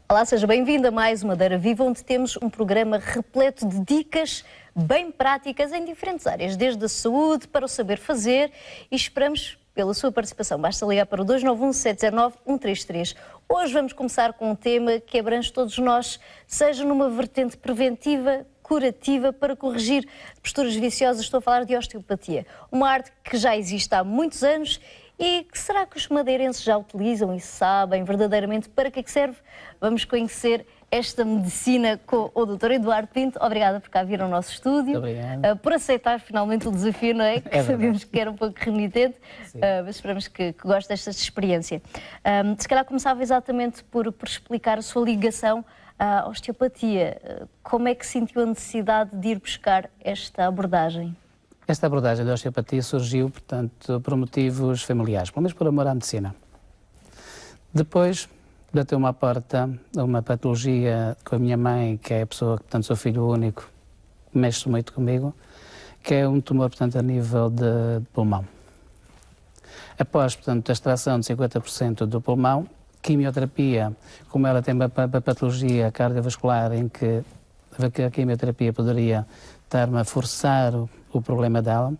Olá, seja bem-vindo a mais uma Madeira Viva, onde temos um programa repleto de dicas bem práticas em diferentes áreas, desde a saúde para o saber fazer, e esperamos pela sua participação. Basta ligar para o 291-709-133. Hoje vamos começar com um tema que abrange todos nós, seja numa vertente preventiva, curativa, para corrigir posturas viciosas. Estou a falar de osteopatia, uma arte que já existe há muitos anos. E que será que os madeirenses já utilizam e sabem verdadeiramente para que é que serve? Vamos conhecer esta medicina com o Dr. Eduardo Pinto. Obrigada por cá vir ao nosso estúdio. Por aceitar finalmente o desafio, não é? Que sabíamos que era um pouco remitente, mas esperamos que goste desta experiência. Se calhar começava exatamente por explicar a sua ligação à osteopatia. Como é que sentiu a necessidade de ir buscar esta abordagem? Esta abordagem da osteopatia surgiu, portanto, por motivos familiares, pelo menos por amor à medicina. Depois, bateu-me à porta uma patologia com a minha mãe, que é a pessoa que, portanto, sou filho único, mexe muito comigo, que é um tumor, portanto, a nível de pulmão. Após, portanto, a extração de 50% do pulmão, quimioterapia, como ela tem uma patologia cardiovascular em que a quimioterapia poderia estar-me a forçar o problema dela,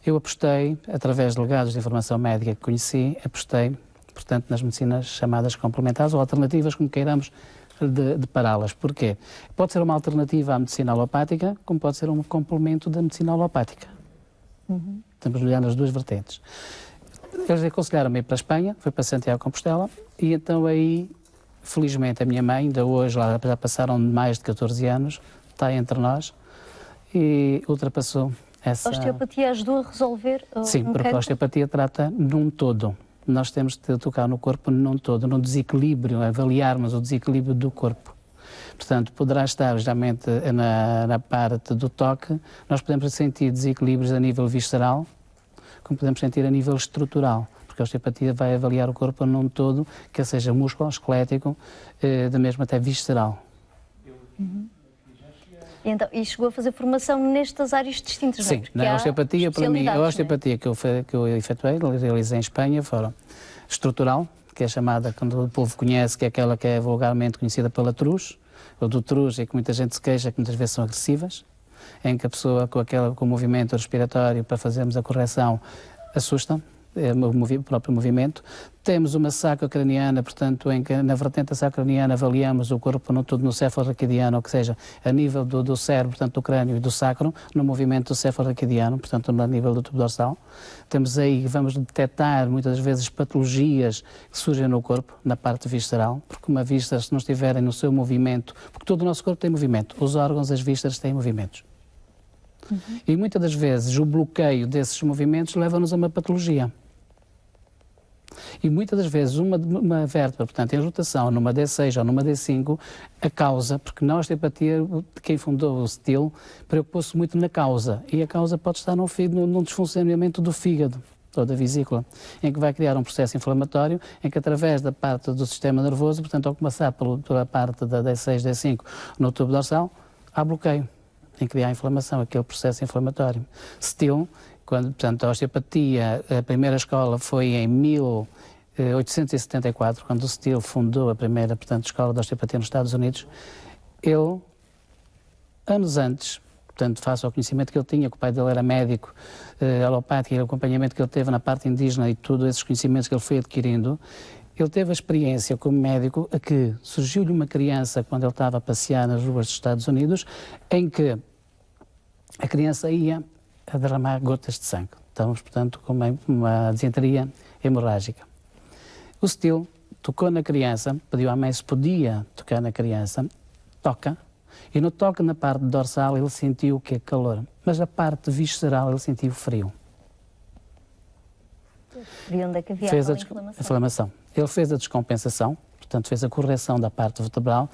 eu apostei, através de legados de informação médica que conheci, apostei, portanto, nas medicinas chamadas complementares ou alternativas, como queiramos depará-las. Porquê? Pode ser uma alternativa à medicina alopática, como pode ser um complemento da medicina alopática. Estamos a olhar nas duas vertentes. Eles aconselharam-me ir para a Espanha, fui para Santiago de Compostela, e então aí, felizmente, a minha mãe, ainda hoje, lá já passaram mais de 14 anos, está entre nós, e ultrapassou essa... A osteopatia ajudou a resolver Sim, porque a osteopatia trata num todo. Nós temos de tocar no corpo num todo, num desequilíbrio, avaliarmos o desequilíbrio do corpo. Portanto, poderá estar justamente na parte do toque, nós podemos sentir desequilíbrios a nível visceral, como podemos sentir a nível estrutural, porque a osteopatia vai avaliar o corpo num todo, quer seja músculo, esquelético, da mesmo até visceral. Então, e chegou a fazer formação nestas áreas distintas, sim, não é? Na osteopatia, para mim, a osteopatia que eu efetuei, realizei em Espanha, foram estrutural, que é chamada, quando o povo conhece, que é aquela que é vulgarmente conhecida pela truz, ou do truz, e que muita gente se queixa, que muitas vezes são agressivas, em que a pessoa com o movimento respiratório para fazermos a correção assusta, o próprio movimento. Temos uma sacrocraniana, portanto, em que na vertente da sacrocraniana avaliamos o corpo no todo no céfalo-raquidiano, ou seja, a nível do cérebro, portanto, do crânio e do sacro, no movimento do céfalo-raquidiano, portanto, no nível do tubo dorsal. Temos aí, vamos detectar muitas vezes patologias que surgem no corpo, na parte visceral, porque uma víscera, se não estiverem no seu movimento, porque todo o nosso corpo tem movimento, os órgãos, as vísceras têm movimentos. E muitas das vezes o bloqueio desses movimentos leva-nos a uma patologia. E muitas das vezes uma vértebra, portanto, em rotação numa D6 ou numa D5, a causa, porque na osteopatia, quem fundou o STIL, preocupou-se muito na causa, e a causa pode estar num desfuncionamento do fígado, ou da vesícula, em que vai criar um processo inflamatório, em que através da parte do sistema nervoso, portanto, ao começar pela parte da D6, D5, no tubo dorsal, há bloqueio, em criar inflamação, aquele processo inflamatório. STIL, quando, portanto, a osteopatia, a primeira escola foi em 1874, quando o STIL fundou a primeira, portanto, escola de osteopatia nos Estados Unidos. Ele, anos antes, portanto, face ao conhecimento que ele tinha, que o pai dele era médico, alopático, e o acompanhamento que ele teve na parte indígena e todos esses conhecimentos que ele foi adquirindo, ele teve a experiência como médico a que surgiu-lhe uma criança, quando ele estava a passear nas ruas dos Estados Unidos, em que a criança ia a derramar gotas de sangue. Estamos, portanto, com uma disenteria hemorrágica. O STIL tocou na criança, pediu à mãe se podia tocar na criança, toca, e no toque na parte dorsal ele sentiu que é calor, mas a parte visceral ele sentiu frio. E onde é que havia fez a inflamação? Ele fez a descompensação, portanto fez a correção da parte vertebral,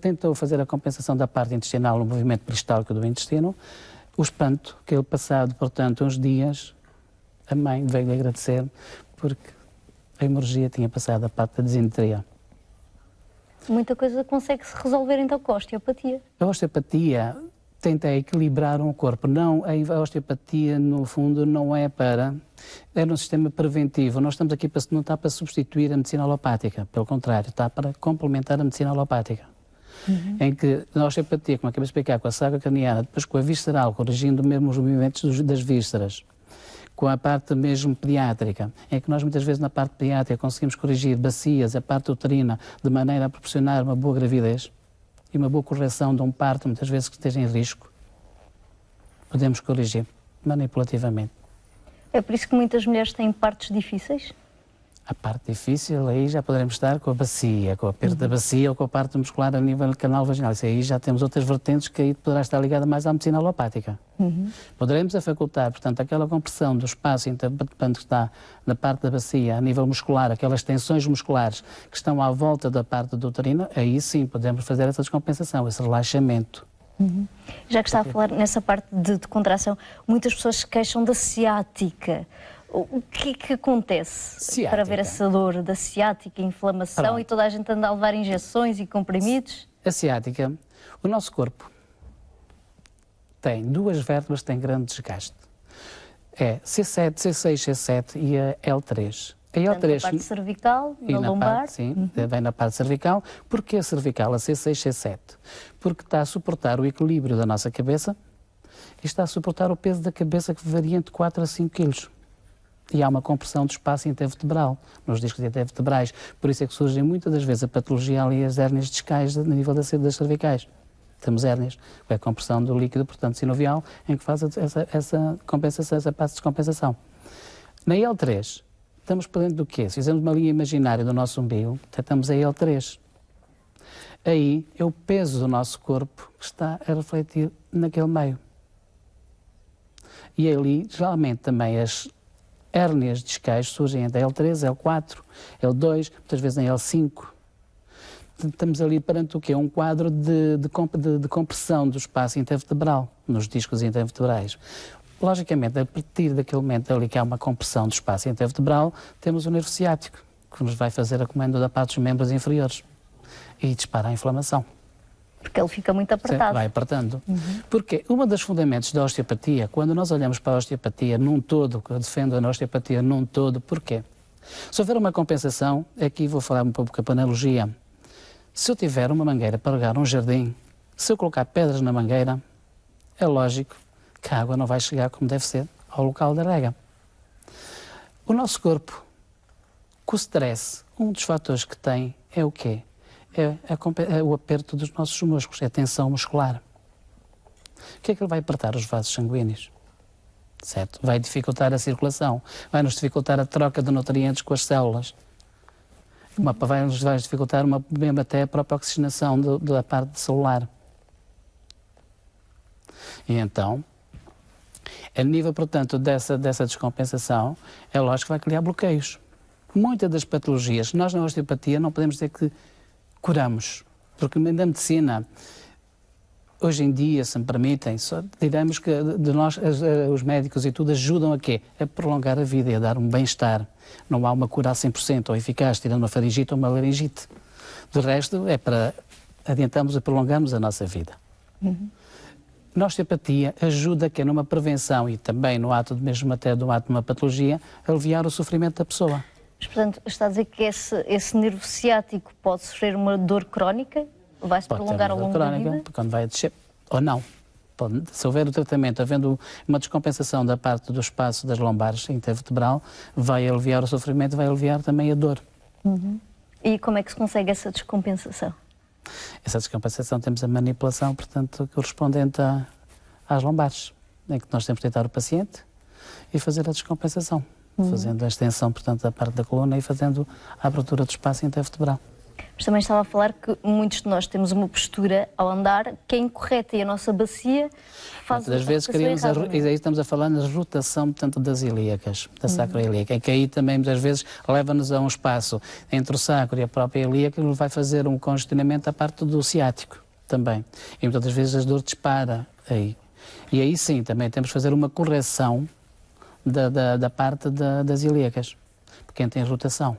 tentou fazer a compensação da parte intestinal no movimento peristáltico do intestino. O espanto, que ele passado, portanto, uns dias, a mãe veio-lhe agradecer porque a hemorragia tinha passado a parte da disenteria. Muita coisa consegue-se resolver então com a osteopatia. A osteopatia tenta equilibrar o corpo. Não, a osteopatia, no fundo, não é para... É um sistema preventivo. Nós estamos aqui não está para substituir a medicina alopática. Pelo contrário, está para complementar a medicina alopática. Em que a osteopatia, como acabei de explicar, com a saga craniana, depois com a visceral, corrigindo mesmo os movimentos das vísceras, com a parte mesmo pediátrica, em que nós muitas vezes na parte pediátrica conseguimos corrigir bacias, a parte uterina, de maneira a proporcionar uma boa gravidez e uma boa correção de um parto, muitas vezes que esteja em risco. Podemos corrigir manipulativamente. É por isso que muitas mulheres têm partos difíceis? A parte difícil, aí já poderemos estar com a bacia, com a perda da bacia ou com a parte muscular a nível do canal vaginal. Isso aí já temos outras vertentes que aí poderá estar ligada mais à medicina alopática. Poderemos facultar, portanto, aquela compressão do espaço interpretando que está na parte da bacia, a nível muscular, aquelas tensões musculares que estão à volta da parte do uterino, aí sim podemos fazer essa descompensação, esse relaxamento. Já que está a falar nessa parte de contração, muitas pessoas se queixam da ciática. O que é que acontece Ciática. para haver essa dor da ciática, inflamação? Pronto. E toda a gente anda a levar injeções e comprimidos? A ciática, o nosso corpo tem duas vértebras que têm grande desgaste. É C7, C6, C7 e a L3. A Portanto, L3 na parte cervical, e na lombar. parte, sim, vem na parte cervical. Porquê a cervical, a C6, C7? Porque está a suportar o equilíbrio da nossa cabeça e está a suportar o peso da cabeça que varia entre 4 a 5 quilos. E há uma compressão do espaço intervertebral, nos discos intervertebrais. Por isso é que surgem muitas das vezes a patologia ali, as hérnias discais no nível das cervicais. Temos hérnias, que é a compressão do líquido, portanto, sinovial, em que faz essa compensação, essa parte de descompensação. Na L3, estamos por dentro do quê? Se fizermos uma linha imaginária do nosso umbigo, detectamos a L3. Aí é o peso do nosso corpo que está a refletir naquele meio. E ali, geralmente, também as hérnias discais surgem entre L3, L4, L2, muitas vezes em L5. Estamos ali perante o quê? Um quadro de compressão do espaço intervertebral, nos discos intervertebrais. Logicamente, a partir daquele momento ali que há uma compressão do espaço intervertebral, temos o nervo ciático, que nos vai fazer a comando da parte dos membros inferiores e dispara a inflamação. Porque ele fica muito apertado. Vai apertando. Porque um dos fundamentos da osteopatia, quando nós olhamos para a osteopatia num todo, que eu defendo a osteopatia num todo, porquê? Se houver uma compensação, aqui vou falar um pouco com a analogia. Se eu tiver uma mangueira para regar um jardim, se eu colocar pedras na mangueira, é lógico que a água não vai chegar como deve ser ao local da rega. O nosso corpo, com o stress, um dos fatores que tem é o quê? É o aperto dos nossos músculos, é a tensão muscular. O que é que ele vai apertar? Os vasos sanguíneos. Certo? Vai dificultar a circulação, vai-nos dificultar a troca de nutrientes com as células. Vai-nos dificultar mesmo até a própria oxigenação da parte celular. E então, a nível, portanto, dessa descompensação, é lógico que vai criar bloqueios. Muitas das patologias, nós na osteopatia não podemos dizer que curamos, porque na medicina, hoje em dia, se me permitem, só diremos que de nós, os médicos e tudo, ajudam a quê? A prolongar a vida e a dar um bem-estar. Não há uma cura a 100% ou eficaz, tirando uma faringite ou uma laringite. Do resto, é para adiantarmos e prolongarmos a nossa vida. A osteopatia ajuda que numa prevenção e também no ato mesmo até do ato de uma patologia, a aliviar o sofrimento da pessoa. Mas, portanto, está a dizer que esse nervo ciático pode sofrer uma dor crónica? Vai-se prolongar ao longo da vida? Quando vai descer, ou não. Se houver o tratamento, havendo uma descompensação da parte do espaço das lombares intervertebral, vai aliviar o sofrimento, vai aliviar também a dor. E como é que se consegue essa descompensação? Essa descompensação temos a manipulação, portanto, correspondente às lombares, em que nós temos de deitar o paciente e fazer a descompensação. Fazendo a extensão, portanto, da parte da coluna e fazendo a abertura do espaço intervertebral. Mas também estava a falar que muitos de nós temos uma postura ao andar que é incorreta e a nossa bacia faz Às vezes queremos, e aí estamos a falar na rotação, portanto, das ilíacas, da sacroilíaca, em que aí também, muitas vezes, leva-nos a um espaço entre o sacro e a própria ilíaca, que vai fazer um congestionamento à parte do ciático também. E muitas vezes as dores dispara aí. E aí sim, também temos que fazer uma correção da parte das ilíacas, porque tem rotação.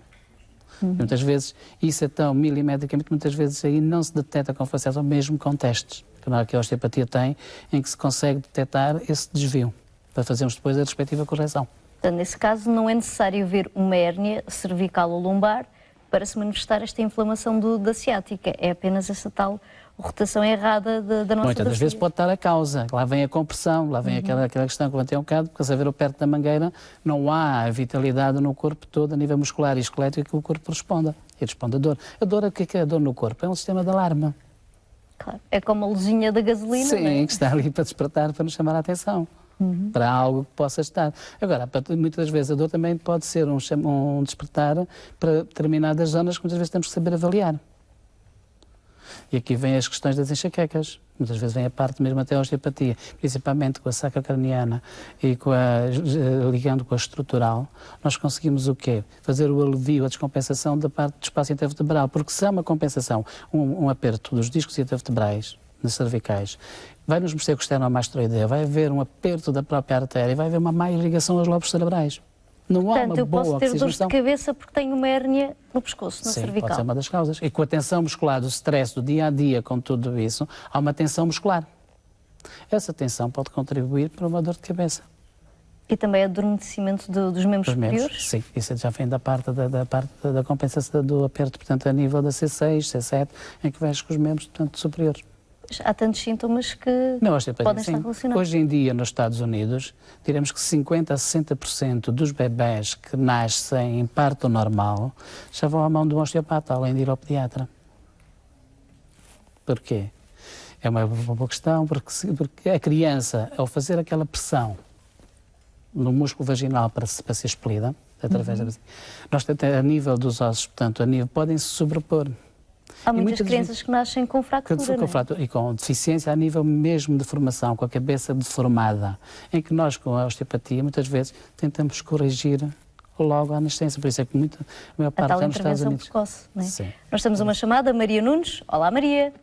E muitas vezes isso é tão milimetricamente, muitas vezes aí não se detecta com facilidade, mesmo com testes que a osteopatia tem, em que se consegue detectar esse desvio, para fazermos depois a respectiva correção. Portanto, nesse caso não é necessário ver uma hérnia cervical ou lombar para se manifestar esta inflamação da ciática, é apenas essa tal rotação errada da nossa Muitas das vezes pode estar a causa, lá vem a compressão, lá vem aquela questão que eu levantei um bocado, porque se ver perto da mangueira não há a vitalidade no corpo todo a nível muscular e esquelético que o corpo responda, e responde a dor. A dor, o que é a dor no corpo? É um sistema de alarme. Claro, é como a luzinha da gasolina, sim, não é? que está ali para despertar, para nos chamar a atenção. Para algo que possa estar. Agora, muitas vezes a dor também pode ser um despertar para determinadas zonas que muitas vezes temos que saber avaliar. E aqui vêm as questões das enxaquecas. Muitas vezes vem a parte mesmo até a osteopatia, principalmente com a sacrocraniana e ligando com a estrutural, nós conseguimos o quê? Fazer o alivio, a descompensação da parte do espaço intervertebral, porque se há uma compensação, um aperto dos discos intervertebrais, nas cervicais, vai nos mexer com o esternoma-mastroidea, vai haver um aperto da própria artéria, vai haver uma má irrigação aos lobos cerebrais. Não há Portanto, uma boa eu posso ter dores de oxigenação. cabeça porque tenho uma hérnia no pescoço, na Sim, cervical. pode ser uma das causas. E com a tensão muscular, do stress do dia a dia, com tudo isso, há uma tensão muscular. Essa tensão pode contribuir para uma dor de cabeça. E também adormecimento dos membros superiores? Sim, isso já vem da parte da compensação do aperto, portanto, a nível da C6, C7, em que vais com os membros, portanto, superiores. Há tantos sintomas que podem estar relacionados. Hoje em dia, nos Estados Unidos, diremos que 50% a 60% dos bebés que nascem em parto normal já vão à mão de um osteopata, além de ir ao pediatra. Porquê? É uma boa questão, porque a criança, ao fazer aquela pressão no músculo vaginal para ser expelida, através da nós, a nível dos ossos, portanto, podem se sobrepor. Há muitas crianças que nascem com fratura, e com deficiência a nível mesmo de formação, com a cabeça deformada, em que nós, com a osteopatia, muitas vezes tentamos corrigir logo à nascença, por isso é que a maior parte está nos Estados Unidos. Precoce, não é? Sim. Nós temos uma chamada, Maria Nunes. Olá, Maria.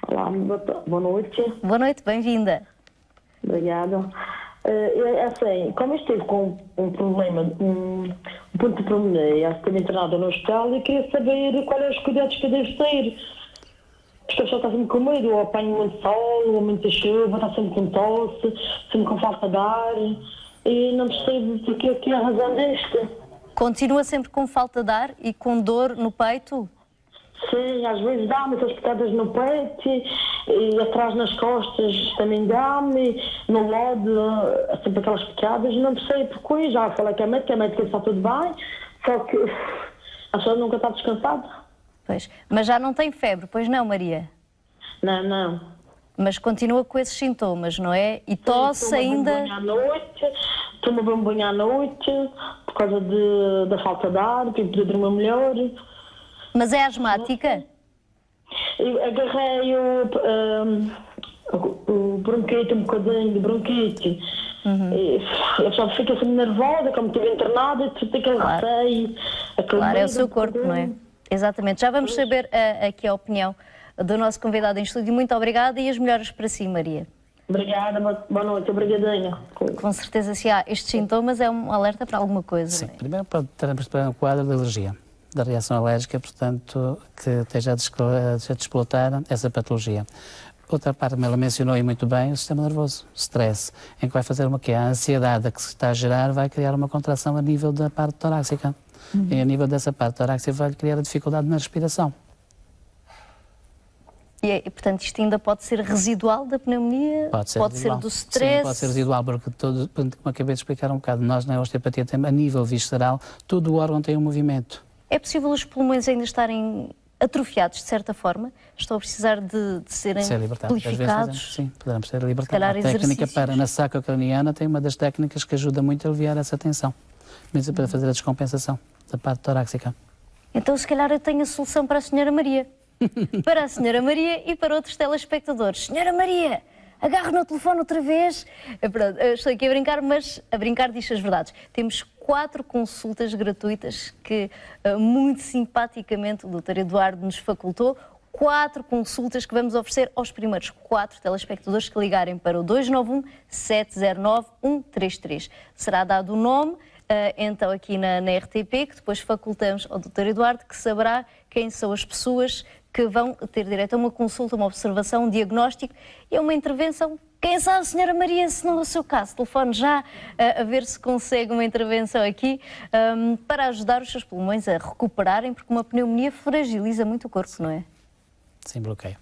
Olá, boa noite. Boa noite, bem-vinda. Obrigada. Assim, como eu estive com um problema, um ponto de problema, estive internada no hospital e queria saber quais os cuidados que eu devo ter. Porque a pessoa está sempre com medo, ou apanho muito sol, ou muita chuva, está sempre com tosse, sempre com falta de ar, e não percebo porque é que é a razão disto. Continua sempre com falta de ar e com dor no peito? Sim, às vezes dá-me essas picadas no peito e atrás nas costas também dá-me, no lado, sempre aquelas picadas, não sei porquê, já falei que a médica está tudo bem, só que a pessoa nunca está descansada. Pois, mas já não tem febre, pois não, Maria? Não. Mas continua com esses sintomas, não é? E tosse ainda... Tomo banho à noite, por causa da falta de ar, para poder dormir melhor. Mas é asmática? Eu agarrei o bronquite, um bocadinho de bronquite. A pessoa fica sempre nervosa, como estive internada, e tem aquele receio. Claro, é o seu corpo, não é? Exatamente. Já vamos saber aqui a opinião do nosso convidado em estúdio. Muito obrigada e as melhoras para si, Maria. Obrigada, boa noite, obrigadinha. Com certeza, se há estes sintomas, é um alerta para alguma coisa. Sim, não é? primeiro pode ter um quadro de alergia, da reação alérgica, portanto, que esteja a desplotar essa patologia. Outra parte, como ela mencionou e muito bem, o sistema nervoso, o stress, em que vai fazer uma que a ansiedade que se está a gerar vai criar uma contração a nível da parte torácica. E a nível dessa parte torácica vai criar a dificuldade na respiração. E, portanto, isto ainda pode ser residual da pneumonia? Pode ser do stress? Sim, pode ser residual, porque como acabei de explicar um bocado, nós na osteopatia temos, a nível visceral, todo o órgão tem um movimento. É possível os pulmões ainda estarem atrofiados, de certa forma? Estão a precisar de serem purificados? Sim, podemos ser libertados. A técnica na sacrocraniana tem uma das técnicas que ajuda muito a aliviar essa tensão, mesmo para fazer a descompensação da parte torácica. Então, se calhar, eu tenho a solução para a Senhora Maria. Para a Senhora Maria e para outros telespectadores. Senhora Maria, agarre no telefone outra vez. Pronto, estou aqui a brincar, mas a brincar diz as verdades. Temos 4 consultas gratuitas que muito simpaticamente o Dr. Eduardo nos facultou. 4 consultas que vamos oferecer aos primeiros 4 telespectadores que ligarem para o 291 709 133. Será dado o nome, então aqui na RTP, que depois facultamos ao Dr. Eduardo, que saberá quem são as pessoas que vão ter direito a uma consulta, uma observação, um diagnóstico e a uma intervenção. Quem sabe, Senhora Maria, se não é o seu caso, telefone já a ver se consegue uma intervenção aqui para ajudar os seus pulmões a recuperarem, porque uma pneumonia fragiliza muito o corpo, não é? Sim, bloqueia.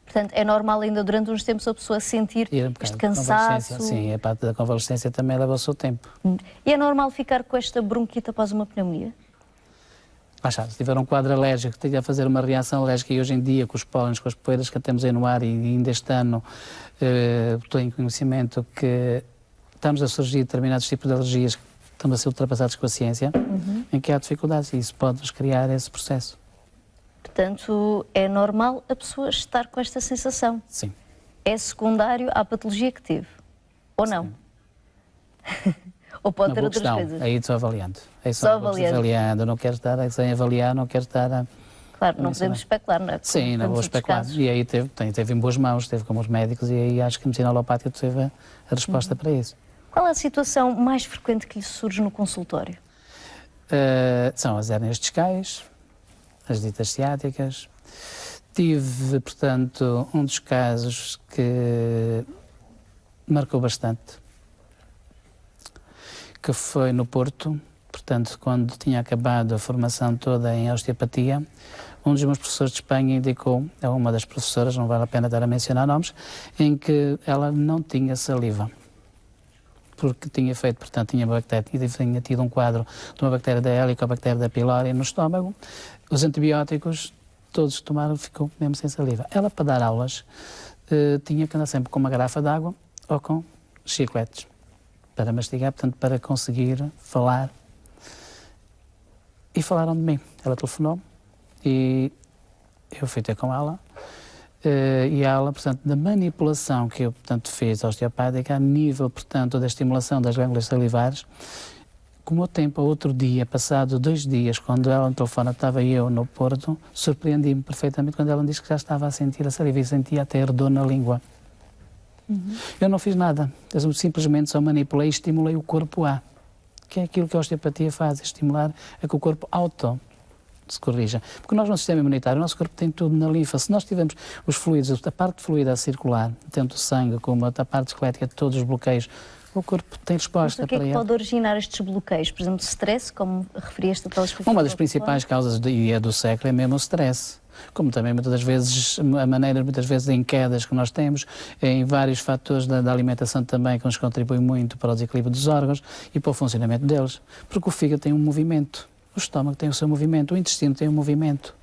Portanto, é normal ainda durante uns tempos a pessoa sentir este cansaço. Sim, a parte da convalescência também leva o seu tempo. E é normal ficar com esta bronquite após uma pneumonia? Se tiver um quadro alérgico, que tenha a fazer uma reação alérgica, e hoje em dia, com os pólenes, com as poeiras que temos aí no ar, e ainda este ano tenho conhecimento que estamos a surgir determinados tipos de alergias que estão a ser ultrapassados com a ciência, em que há dificuldades, e isso pode-nos criar esse processo. Portanto, é normal a pessoa estar com esta sensação? Sim. É secundário à patologia que teve? Ou não? Ou pode ter outras coisas? Aí estou avaliando. Aí só avaliando. Não quero estar sem avaliar, não quero estar a... Claro, não podemos especular, não é? Sim, não vou especular. E aí teve em boas mãos, teve como os médicos, e aí acho que a medicina alopática teve a resposta para isso. Qual é a situação mais frequente que lhe surge no consultório? São as hérnias discais, as ditas ciáticas. Tive, portanto, um dos casos que marcou bastante, que foi no Porto, portanto, quando tinha acabado a formação toda em osteopatia, um dos meus professores de Espanha indicou, é uma das professoras, não vale a pena estar a mencionar nomes, em que ela não tinha saliva, porque tinha feito, portanto, tinha tido um quadro de uma bactéria da Helicobacter pylori no estômago. Os antibióticos, todos que tomaram, ficou mesmo sem saliva. Ela, para dar aulas, tinha que andar sempre com uma garrafa de água ou com chicletes para mastigar, portanto, para conseguir falar. E falaram de mim. Ela telefonou e eu fui ter com ela. E ela, portanto, da manipulação que eu, portanto, fiz osteopática, a nível, portanto, da estimulação das glândulas salivares, como o tempo, outro dia, passado 2 dias, quando ela no telefone, estava eu no Porto, surpreendi-me perfeitamente quando ela me disse que já estava a sentir a saliva e sentia até ardor na língua. Eu não fiz nada, eu simplesmente só manipulei e estimulei o corpo A, que é aquilo que a osteopatia faz, estimular a que o corpo se corrija. Porque nós no sistema imunitário, o nosso corpo tem tudo na linfa. Se nós tivermos os fluidos, a parte fluida a circular, tanto o sangue como a parte esquelética, todos os bloqueios, o corpo tem resposta para ele. Mas o que é que pode originar estes bloqueios? Por exemplo, stress, como referieste a telespectador? Uma das principais causas do século é mesmo o stress. Como também muitas das vezes, a maneira muitas vezes em quedas que nós temos, em vários fatores da alimentação também que nos contribuem muito para o desequilíbrio dos órgãos e para o funcionamento deles. Porque o fígado tem um movimento, o estômago tem o seu movimento, o intestino tem um movimento.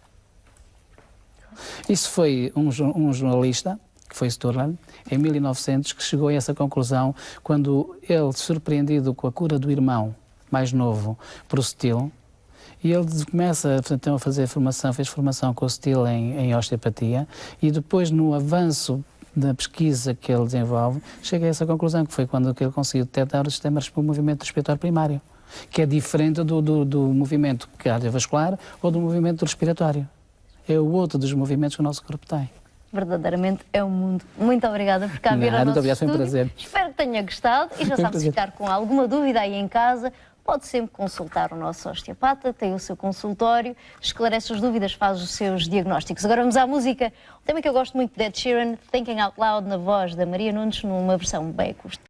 Isso foi um jornalista, que foi Sturlan, em 1900, que chegou a essa conclusão quando ele, surpreendido com a cura do irmão mais novo por Steele, e ele começa então a fazer formação, fez formação com o Steele em osteopatia, e depois no avanço da pesquisa que ele desenvolve, chega a essa conclusão, que foi quando ele conseguiu detectar o sistema do movimento respiratório primário, que é diferente do movimento cardiovascular ou do movimento respiratório. É o outro dos movimentos que o nosso corpo tem. Verdadeiramente é um mundo. Muito obrigada por cá vir ao nosso estúdio. Foi um prazer. Espero que tenha gostado e já sabe, se ficar com alguma dúvida aí em casa, pode sempre consultar o nosso osteopata, tem o seu consultório, esclarece as dúvidas, faz os seus diagnósticos. Agora vamos à música. Um tema que eu gosto muito de Ed Sheeran, Thinking Out Loud, na voz da Maria Nunes, numa versão bem acústica.